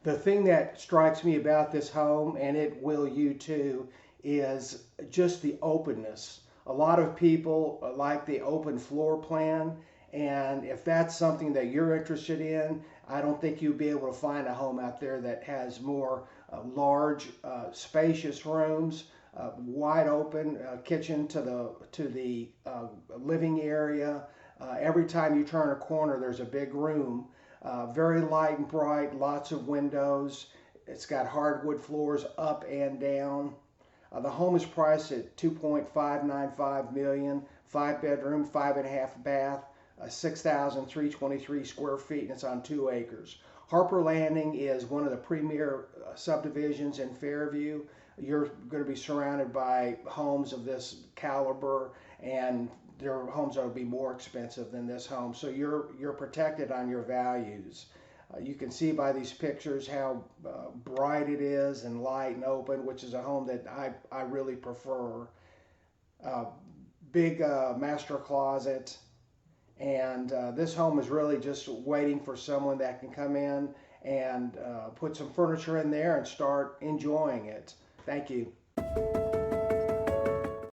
The thing that strikes me about this home, and it will you too, is just the openness. A lot of people like the open floor plan, and if that's something that you're interested in, I don't think you'll be able to find a home out there that has more large, spacious rooms, wide open kitchen to the living area. Every time you turn a corner, there's a big room. Very light and bright, lots of windows. It's got hardwood floors up and down. The home is priced at $2.595 million, 5 bedroom, 5.5 bath, 6,323 square feet, and it's on 2 acres. Harper Landing is one of the premier subdivisions in Fairview. You're going to be surrounded by homes of this caliber, and their homes are going to be more expensive than this home, so you're protected on your values. You can see by these pictures how bright it is and light and open, which is a home that I really prefer. Big master closet, and this home is really just waiting for someone that can come in and put some furniture in there and start enjoying it. Thank you.